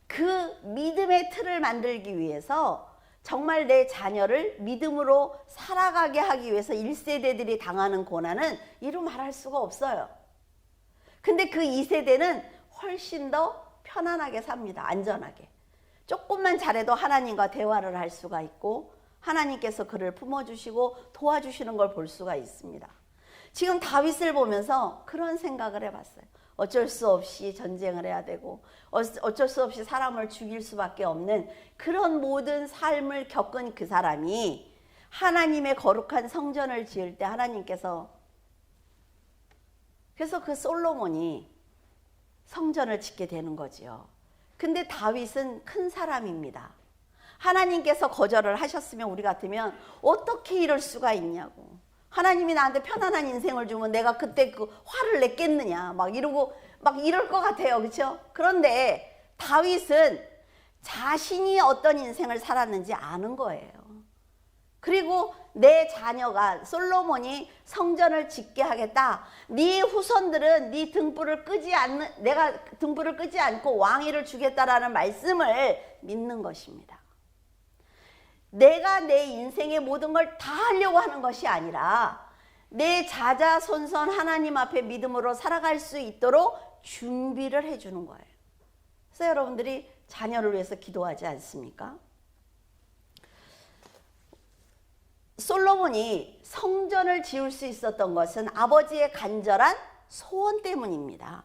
그 믿음의 틀을 만들기 위해서 정말 내 자녀를 믿음으로 살아가게 하기 위해서 1세대들이 당하는 고난은 이루 말할 수가 없어요. 근데 그 2세대는 훨씬 더 편안하게 삽니다. 안전하게. 조금만 잘해도 하나님과 대화를 할 수가 있고 하나님께서 그를 품어주시고 도와주시는 걸 볼 수가 있습니다. 지금 다윗을 보면서 그런 생각을 해봤어요. 어쩔 수 없이 전쟁을 해야 되고 어쩔 수 없이 사람을 죽일 수밖에 없는 그런 모든 삶을 겪은 그 사람이 하나님의 거룩한 성전을 지을 때 하나님께서, 그래서 그 솔로몬이 성전을 짓게 되는 거지요. 근데 다윗은 큰 사람입니다. 하나님께서 거절을 하셨으면 우리 같으면 어떻게 이럴 수가 있냐고. 하나님이 나한테 편안한 인생을 주면 내가 그때 그 화를 냈겠느냐 막 이러고 막 이럴 것 같아요. 그렇죠? 그런데 다윗은 자신이 어떤 인생을 살았는지 아는 거예요. 그리고 내 자녀가, 솔로몬이 성전을 짓게 하겠다. 네 후손들은 네 등불을 끄지 않는, 내가 등불을 끄지 않고 왕위를 주겠다라는 말씀을 믿는 것입니다. 내가 내 인생의 모든 걸 다 하려고 하는 것이 아니라 내 자자손손 하나님 앞에 믿음으로 살아갈 수 있도록 준비를 해주는 거예요. 그래서 여러분들이 자녀를 위해서 기도하지 않습니까? 솔로몬이 성전을 지을 수 있었던 것은 아버지의 간절한 소원 때문입니다.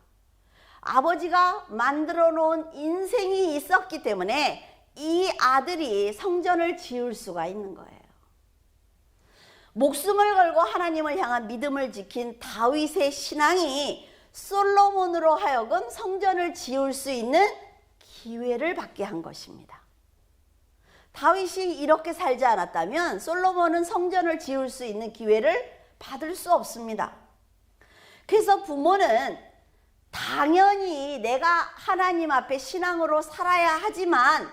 아버지가 만들어 놓은 인생이 있었기 때문에 이 아들이 성전을 지을 수가 있는 거예요. 목숨을 걸고 하나님을 향한 믿음을 지킨 다윗의 신앙이 솔로몬으로 하여금 성전을 지을 수 있는 기회를 받게 한 것입니다. 다윗이 이렇게 살지 않았다면 솔로몬은 성전을 지을 수 있는 기회를 받을 수 없습니다. 그래서 부모는 당연히 내가 하나님 앞에 신앙으로 살아야 하지만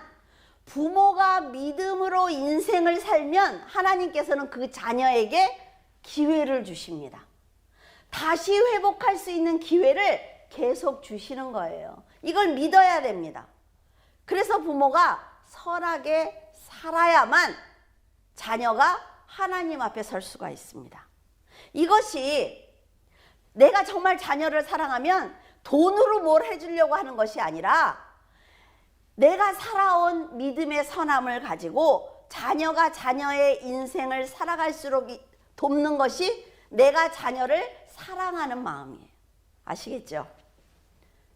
부모가 믿음으로 인생을 살면 하나님께서는 그 자녀에게 기회를 주십니다. 다시 회복할 수 있는 기회를 계속 주시는 거예요. 이걸 믿어야 됩니다. 그래서 부모가 선하게 살아야만 자녀가 하나님 앞에 설 수가 있습니다. 이것이 내가 정말 자녀를 사랑하면 돈으로 뭘 해주려고 하는 것이 아니라 내가 살아온 믿음의 선함을 가지고 자녀가 자녀의 인생을 살아갈수록 돕는 것이 내가 자녀를 사랑하는 마음이에요. 아시겠죠?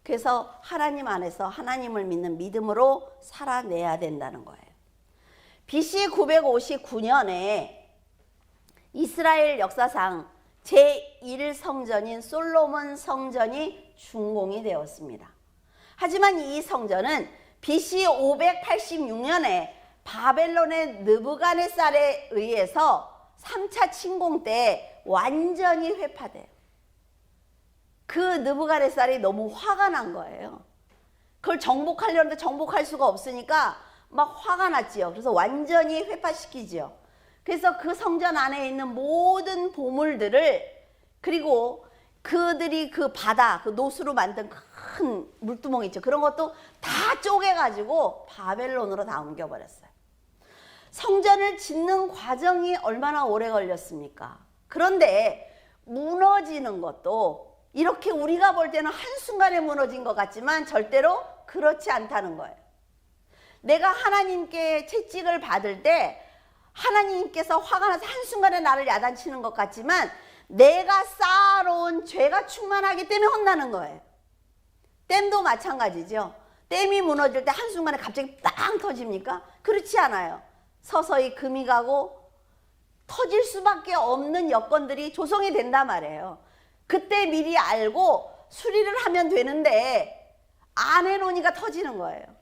그래서 하나님 안에서 하나님을 믿는 믿음으로 살아내야 된다는 거예요. BC 959년에 이스라엘 역사상 제1성전인 솔로몬 성전이 준공이 되었습니다. 하지만 이 성전은 BC 586년에 바벨론의 느부갓네살에 의해서 3차 침공 때 완전히 회파돼요. 그 느부갓네살이 너무 화가 난 거예요. 그걸 정복하려는데 정복할 수가 없으니까 막 화가 났지요. 그래서 완전히 회파시키지요. 그래서 그 성전 안에 있는 모든 보물들을, 그리고 그들이 그 바다, 그 노수로 만든 큰 물두멍 있죠. 그런 것도 다 쪼개가지고 바벨론으로 다 옮겨버렸어요. 성전을 짓는 과정이 얼마나 오래 걸렸습니까? 그런데 무너지는 것도 이렇게 우리가 볼 때는 한순간에 무너진 것 같지만 절대로 그렇지 않다는 거예요. 내가 하나님께 채찍을 받을 때 하나님께서 화가 나서 한순간에 나를 야단치는 것 같지만 내가 쌓아놓은 죄가 충만하기 때문에 혼나는 거예요. 댐도 마찬가지죠. 댐이 무너질 때 한순간에 갑자기 빵 터집니까? 그렇지 않아요. 서서히 금이 가고 터질 수밖에 없는 여건들이 조성이 된단 말이에요. 그때 미리 알고 수리를 하면 되는데 안 해놓으니까 터지는 거예요.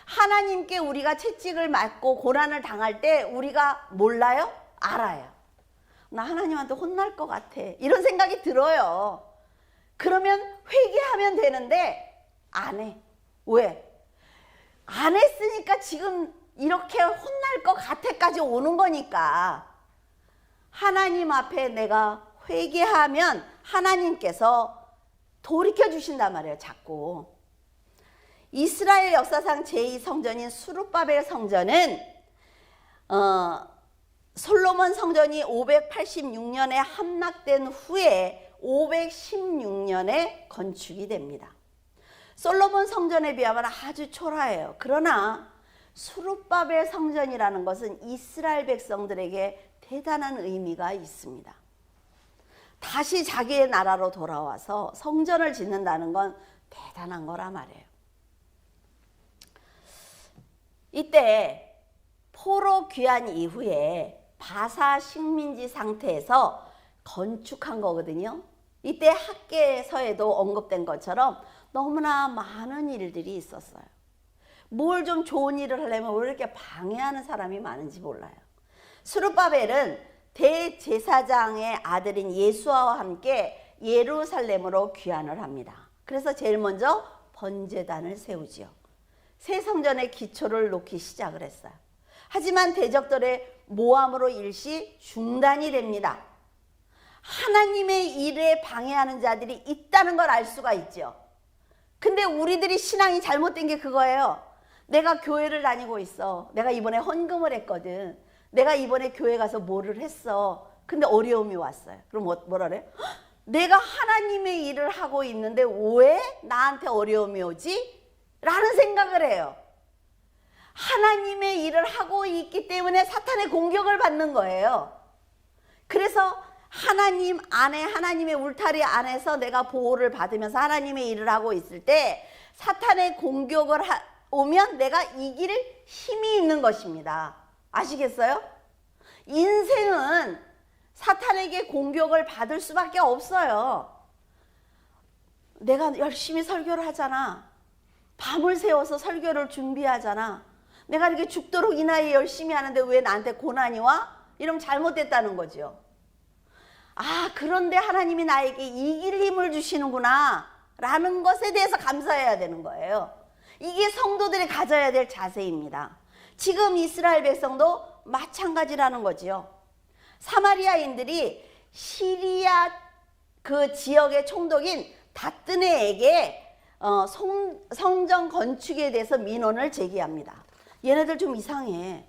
하나님께 우리가 채찍을 맞고 고난을 당할 때 우리가 몰라요? 알아요. 나 하나님한테 혼날 것 같아. 이런 생각이 들어요. 그러면 회개하면 되는데 안 해. 왜? 안 했으니까 지금 이렇게 혼날 것 같아까지 오는 거니까. 하나님 앞에 내가 회개하면 하나님께서 돌이켜 주신단 말이에요. 자꾸. 이스라엘 역사상 제2성전인 수룹바벨 성전은 솔로몬 성전이 586년에 함락된 후에 516년에 건축이 됩니다. 솔로몬 성전에 비하면 아주 초라해요. 그러나 수룹바벨 성전이라는 것은 이스라엘 백성들에게 대단한 의미가 있습니다. 다시 자기의 나라로 돌아와서 성전을 짓는다는 건 대단한 거라 말이에요. 이때 포로 귀환 이후에 바사 식민지 상태에서 건축한 거거든요. 이때 학계서에도 언급된 것처럼 너무나 많은 일들이 있었어요. 뭘 좀 좋은 일을 하려면 왜 이렇게 방해하는 사람이 많은지 몰라요. 스룹바벨은 대제사장의 아들인 예수아와 함께 예루살렘으로 귀환을 합니다. 그래서 제일 먼저 번제단을 세우지요. 새 성전의 기초를 놓기 시작을 했어요. 하지만 대적들의 모함으로 일시 중단이 됩니다. 하나님의 일에 방해하는 자들이 있다는 걸 알 수가 있죠. 근데 우리들이 신앙이 잘못된 게 그거예요. 내가 교회를 다니고 있어. 내가 이번에 헌금을 했거든. 내가 이번에 교회 가서 뭐를 했어. 근데 어려움이 왔어요. 그럼 뭐라 그래? 내가 하나님의 일을 하고 있는데 왜 나한테 어려움이 오지? 라는 생각을 해요. 하나님의 일을 하고 있기 때문에 사탄의 공격을 받는 거예요. 그래서 하나님 안에, 하나님의 울타리 안에서 내가 보호를 받으면서 하나님의 일을 하고 있을 때 사탄의 공격을 오면 내가 이길 힘이 있는 것입니다. 아시겠어요? 인생은 사탄에게 공격을 받을 수밖에 없어요. 내가 열심히 설교를 하잖아. 밤을 새워서 설교를 준비하잖아. 내가 이렇게 죽도록 이 나이에 열심히 하는데 왜 나한테 고난이 와? 이러면 잘못됐다는 거죠. 아, 그런데 하나님이 나에게 이길 힘을 주시는구나. 라는 것에 대해서 감사해야 되는 거예요. 이게 성도들이 가져야 될 자세입니다. 지금 이스라엘 백성도 마찬가지라는 거지요. 사마리아인들이 시리아 그 지역의 총독인 다뜨네에게 성전 건축에 대해서 민원을 제기합니다. 얘네들 좀 이상해.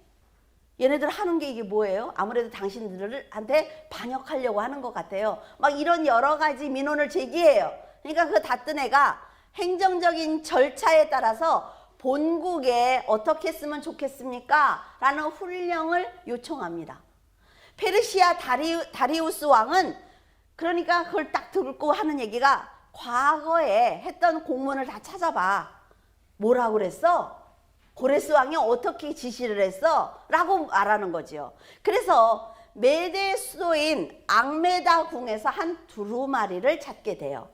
얘네들 하는 게 이게 뭐예요? 아무래도 당신들한테 반역하려고 하는 것 같아요. 막 이런 여러 가지 민원을 제기해요. 그러니까 그 다뜨네가 행정적인 절차에 따라서 본국에 어떻게 쓰면 좋겠습니까? 라는 훈령을 요청합니다. 페르시아 다리우스 왕은 그러니까 그걸 딱 듣고 하는 얘기가 과거에 했던 공문을 다 찾아봐. 뭐라고 그랬어? 고레스 왕이 어떻게 지시를 했어? 라고 말하는 거죠. 그래서 메대 수도인 앙메다 궁에서 한 두루마리를 찾게 돼요.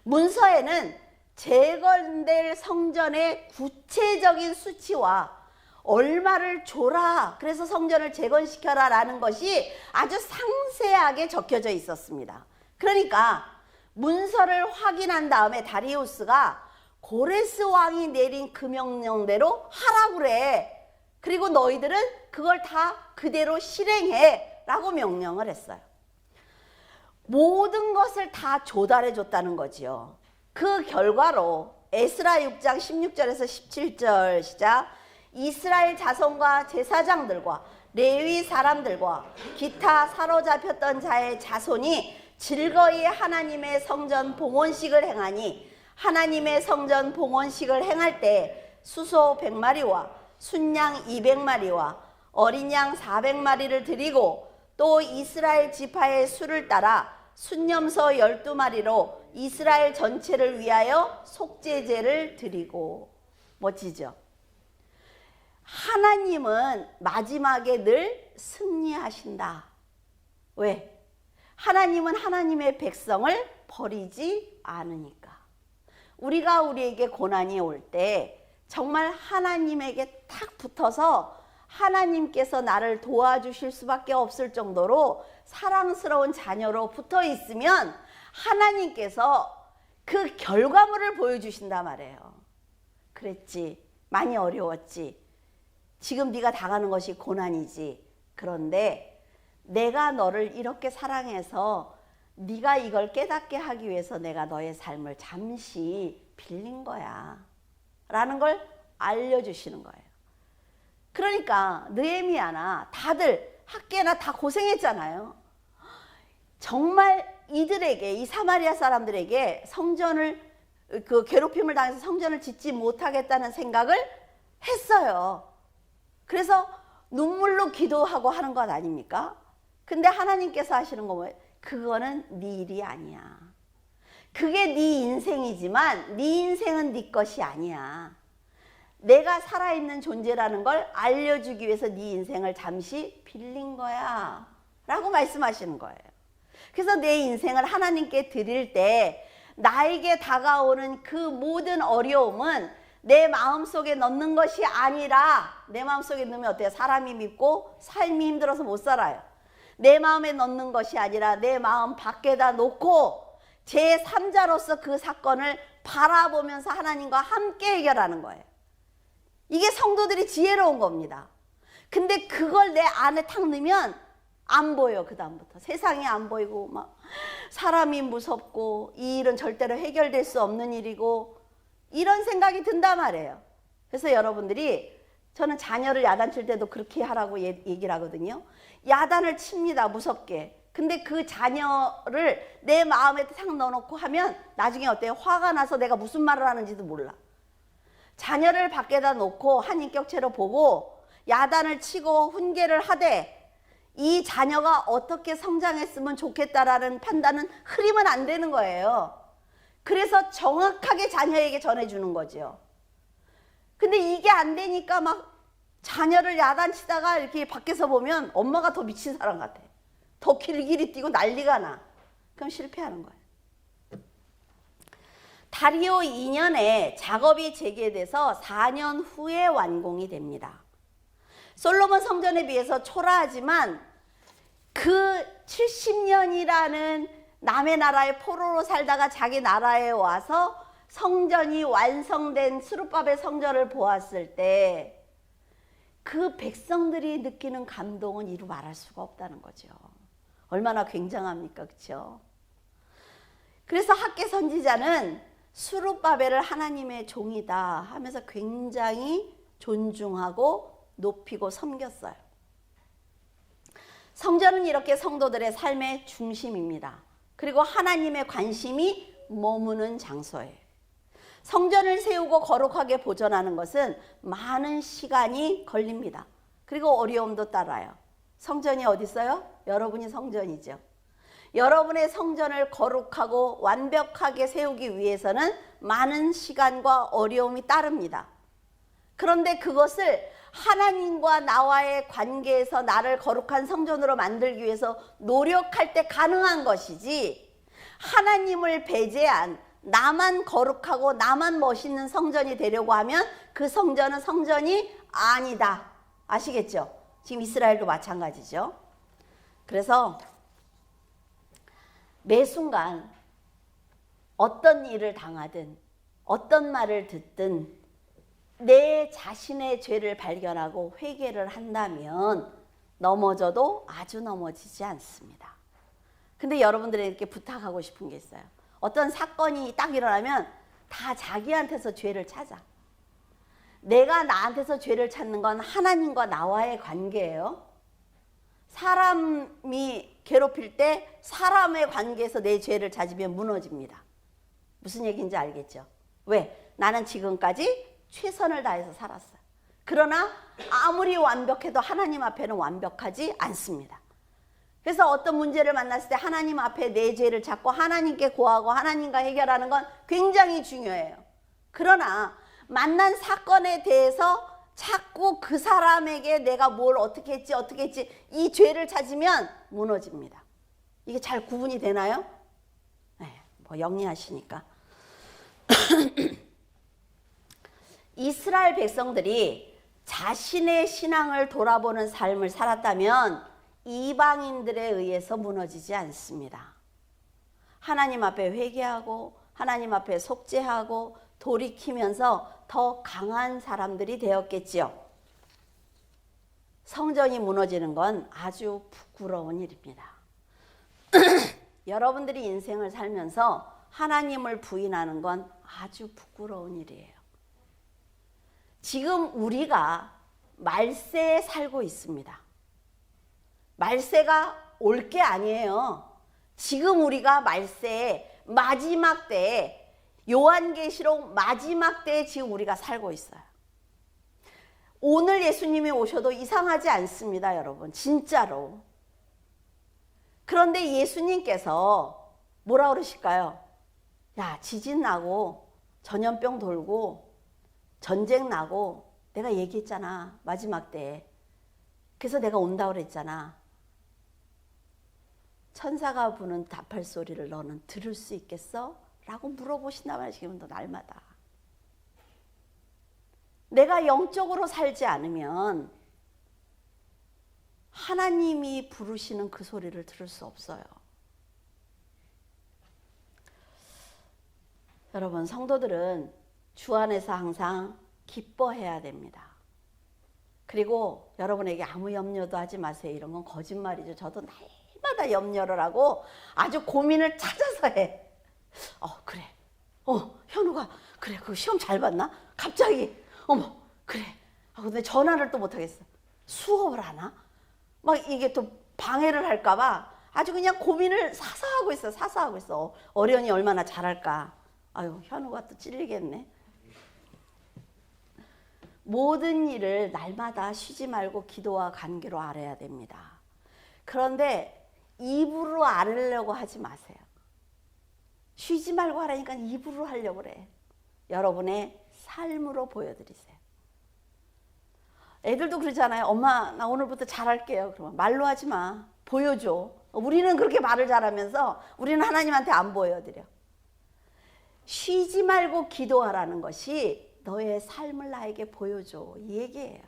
문서에는 재건될 성전의 구체적인 수치와 얼마를 줘라, 그래서 성전을 재건시켜라 라는 것이 아주 상세하게 적혀져 있었습니다. 그러니까 문서를 확인한 다음에 다리우스가 고레스 왕이 내린 그 명령대로 하라 그래. 그리고 너희들은 그걸 다 그대로 실행해 라고 명령을 했어요. 모든 것을 다 조달해 줬다는 거지요. 그 결과로 에스라 6장 16절에서 17절 시작. 이스라엘 자손과 제사장들과 레위 사람들과 기타 사로잡혔던 자의 자손이 즐거이 하나님의 성전 봉헌식을 행하니, 하나님의 성전 봉헌식을 행할 때 수소 100마리와 순양 200마리와 어린 양 400마리를 드리고, 또 이스라엘 지파의 수를 따라 순염소 12마리로 이스라엘 전체를 위하여 속죄제를 드리고. 멋지죠? 하나님은 마지막에 늘 승리하신다. 왜? 하나님은 하나님의 백성을 버리지 않으니까. 우리가 우리에게 고난이 올 때 정말 하나님에게 탁 붙어서 하나님께서 나를 도와주실 수밖에 없을 정도로 사랑스러운 자녀로 붙어 있으면 하나님께서 그 결과물을 보여주신단 말이에요. 그랬지, 많이 어려웠지, 지금 네가 당하는 것이 고난이지, 그런데 내가 너를 이렇게 사랑해서 네가 이걸 깨닫게 하기 위해서 내가 너의 삶을 잠시 빌린 거야 라는 걸 알려주시는 거예요. 그러니까 느헤미야나 다들 학계나 다 고생했잖아요. 정말 이들에게, 이 사마리아 사람들에게 성전을, 그 괴롭힘을 당해서 성전을 짓지 못하겠다는 생각을 했어요. 그래서 눈물로 기도하고 하는 것 아닙니까? 근데 하나님께서 하시는 거 뭐예요? 그거는 네 일이 아니야. 그게 네 인생이지만 네 인생은 네 것이 아니야. 내가 살아있는 존재라는 걸 알려주기 위해서 네 인생을 잠시 빌린 거야 라고 말씀하시는 거예요. 그래서 내 인생을 하나님께 드릴 때 나에게 다가오는 그 모든 어려움은 내 마음속에 넣는 것이 아니라, 내 마음속에 넣으면 어때요? 사람이 밉고 삶이 힘들어서 못 살아요. 내 마음에 넣는 것이 아니라 내 마음 밖에다 놓고 제3자로서 그 사건을 바라보면서 하나님과 함께 해결하는 거예요. 이게 성도들이 지혜로운 겁니다. 근데 그걸 내 안에 탁 넣으면 안 보여. 그 다음부터 세상이 안 보이고 막 사람이 무섭고 이 일은 절대로 해결될 수 없는 일이고 이런 생각이 든단 말이에요. 그래서 여러분들이, 저는 자녀를 야단칠 때도 그렇게 하라고 얘기를 하거든요. 야단을 칩니다, 무섭게. 근데 그 자녀를 내 마음에 탁 넣어놓고 하면 나중에 어때요? 화가 나서 내가 무슨 말을 하는지도 몰라. 자녀를 밖에다 놓고 한 인격체로 보고 야단을 치고 훈계를 하되 이 자녀가 어떻게 성장했으면 좋겠다라는 판단은 흐리면 안 되는 거예요. 그래서 정확하게 자녀에게 전해주는 거죠. 근데 이게 안 되니까 막 자녀를 야단치다가 이렇게 밖에서 보면 엄마가 더 미친 사람 같아. 더 길길이 뛰고 난리가 나. 그럼 실패하는 거예요. 다리오 2년에 작업이 재개돼서 4년 후에 완공이 됩니다. 솔로몬 성전에 비해서 초라하지만 그 70년이라는 남의 나라에 포로로 살다가 자기 나라에 와서 성전이 완성된 수르바벨 성전을 보았을 때 그 백성들이 느끼는 감동은 이루 말할 수가 없다는 거죠. 얼마나 굉장합니까? 그렇죠? 그래서 학개 선지자는 수르바벨을 하나님의 종이다 하면서 굉장히 존중하고 높이고 섬겼어요. 성전은 이렇게 성도들의 삶의 중심입니다. 그리고 하나님의 관심이 머무는 장소예요. 성전을 세우고 거룩하게 보존하는 것은 많은 시간이 걸립니다. 그리고 어려움도 따라요. 성전이 어디 있어요? 여러분이 성전이죠. 여러분의 성전을 거룩하고 완벽하게 세우기 위해서는 많은 시간과 어려움이 따릅니다. 그런데 그것을 하나님과 나와의 관계에서 나를 거룩한 성전으로 만들기 위해서 노력할 때 가능한 것이지, 하나님을 배제한 나만 거룩하고 나만 멋있는 성전이 되려고 하면 그 성전은 성전이 아니다. 아시겠죠? 지금 이스라엘도 마찬가지죠. 그래서 매 순간 어떤 일을 당하든 어떤 말을 듣든 내 자신의 죄를 발견하고 회개를 한다면 넘어져도 아주 넘어지지 않습니다. 근데 여러분들에게 이렇게 부탁하고 싶은 게 있어요. 어떤 사건이 딱 일어나면 다 자기한테서 죄를 찾아. 내가 나한테서 죄를 찾는 건 하나님과 나와의 관계예요. 사람이 괴롭힐 때 사람의 관계에서 내 죄를 찾으면 무너집니다. 무슨 얘기인지 알겠죠? 왜? 나는 지금까지 최선을 다해서 살았어요. 그러나 아무리 완벽해도 하나님 앞에는 완벽하지 않습니다. 그래서 어떤 문제를 만났을 때 하나님 앞에 내 죄를 찾고 하나님께 고하고 하나님과 해결하는 건 굉장히 중요해요. 그러나 만난 사건에 대해서 자꾸 그 사람에게 내가 뭘 어떻게 했지 이 죄를 찾으면 무너집니다. 이게 잘 구분이 되나요? 네, 뭐 영리하시니까. 이스라엘 백성들이 자신의 신앙을 돌아보는 삶을 살았다면 이방인들에 의해서 무너지지 않습니다. 하나님 앞에 회개하고 하나님 앞에 속죄하고 돌이키면서 더 강한 사람들이 되었겠지요. 성전이 무너지는 건 아주 부끄러운 일입니다. 여러분들이 인생을 살면서 하나님을 부인하는 건 아주 부끄러운 일이에요. 지금 우리가 말세에 살고 있습니다. 말세가 올 게 아니에요. 지금 우리가 말세에 마지막 때에 요한계시록 마지막 때에 지금 우리가 살고 있어요. 오늘 예수님이 오셔도 이상하지 않습니다, 여러분. 진짜로. 그런데 예수님께서 뭐라 그러실까요? 야, 지진 나고 전염병 돌고 전쟁 나고 내가 얘기했잖아, 마지막 때에. 그래서 내가 온다고 그랬잖아. 천사가 부는 답할 소리를 너는 들을 수 있겠어? 라고 물어보신단 말이에요. 지금도 날마다. 내가 영적으로 살지 않으면 하나님이 부르시는 그 소리를 들을 수 없어요. 여러분, 성도들은 주 안에서 항상 기뻐해야 됩니다. 그리고 여러분에게 아무 염려도 하지 마세요. 이런 건 거짓말이죠. 저도 날마다 염려를 하고 아주 고민을 찾아서 해. 그래. 현우가 그래. 그 시험 잘 봤나? 갑자기 그래. 근데 전화를 또 못하겠어. 수업을 하나? 막 이게 또 방해를 할까 봐 아주 그냥 고민을 사서 하고 있어. 어련히 얼마나 잘할까. 아유, 현우가 또 찔리겠네. 모든 일을 날마다 쉬지 말고 기도와 간구로 알아야 됩니다. 그런데 입으로 알으려고 하지 마세요. 쉬지 말고 하라니까 입으로 하려고 그래. 여러분의 삶으로 보여드리세요. 애들도 그러잖아요. 엄마, 나 오늘부터 잘할게요. 그러면 말로 하지 마. 보여줘. 우리는 그렇게 말을 잘하면서 우리는 하나님한테 안 보여드려. 쉬지 말고 기도하라는 것이 너의 삶을 나에게 보여줘. 이 얘기예요.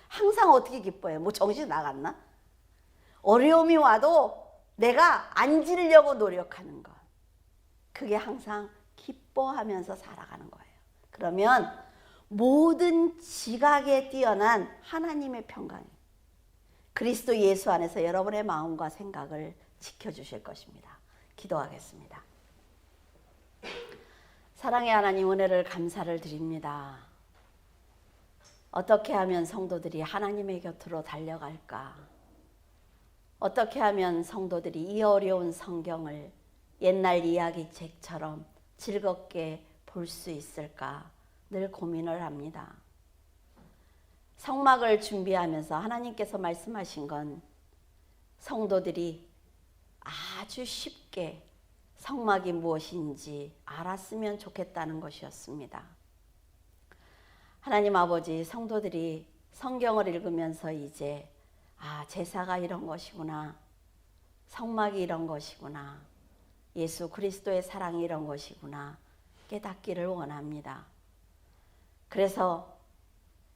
항상 어떻게 기뻐해요? 뭐 정신 나갔나? 어려움이 와도 내가 앉으려고 노력하는 것, 그게 항상 기뻐하면서 살아가는 거예요. 그러면 모든 지각에 뛰어난 하나님의 평강이 그리스도 예수 안에서 여러분의 마음과 생각을 지켜주실 것입니다. 기도하겠습니다. 사랑의 하나님, 은혜를 감사를 드립니다. 어떻게 하면 성도들이 하나님의 곁으로 달려갈까? 어떻게 하면 성도들이 이 어려운 성경을 옛날 이야기책처럼 즐겁게 볼 수 있을까? 늘 고민을 합니다. 성막을 준비하면서 하나님께서 말씀하신 건 성도들이 아주 쉽게 성막이 무엇인지 알았으면 좋겠다는 것이었습니다. 하나님 아버지, 성도들이 성경을 읽으면서 이제 제사가 이런 것이구나, 성막이 이런 것이구나, 예수 그리스도의 사랑이 이런 것이구나 깨닫기를 원합니다. 그래서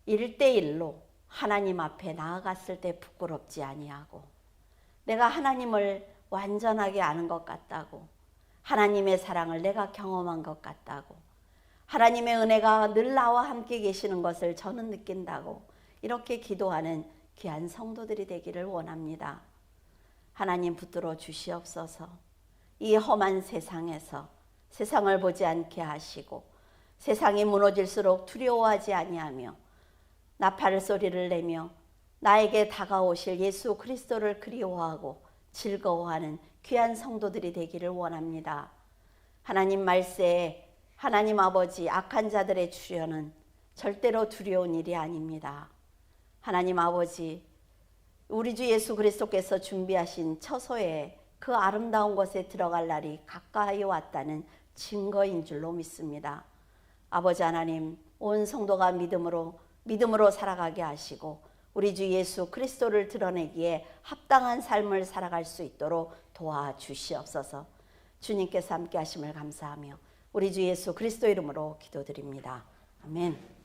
1대1로 하나님 앞에 나아갔을 때 부끄럽지 아니하고, 내가 하나님을 완전하게 아는 것 같다고, 하나님의 사랑을 내가 경험한 것 같다고, 하나님의 은혜가 늘 나와 함께 계시는 것을 저는 느낀다고 이렇게 기도하는 귀한 성도들이 되기를 원합니다. 하나님 붙들어 주시옵소서. 이 험한 세상에서 세상을 보지 않게 하시고 세상이 무너질수록 두려워하지 아니하며 나팔 소리를 내며 나에게 다가오실 예수 그리스도를 그리워하고 즐거워하는 귀한 성도들이 되기를 원합니다. 하나님 말세에 하나님 아버지, 악한 자들의 출현은 절대로 두려운 일이 아닙니다. 하나님 아버지, 우리 주 예수 그리스도께서 준비하신 처소에 그 아름다운 곳에 들어갈 날이 가까이 왔다는 증거인 줄로 믿습니다. 아버지 하나님, 온 성도가 믿음으로 살아가게 하시고 우리 주 예수 그리스도를 드러내기에 합당한 삶을 살아갈 수 있도록 도와주시옵소서. 주님께서 함께 하심을 감사하며 우리 주 예수 그리스도 이름으로 기도드립니다. 아멘.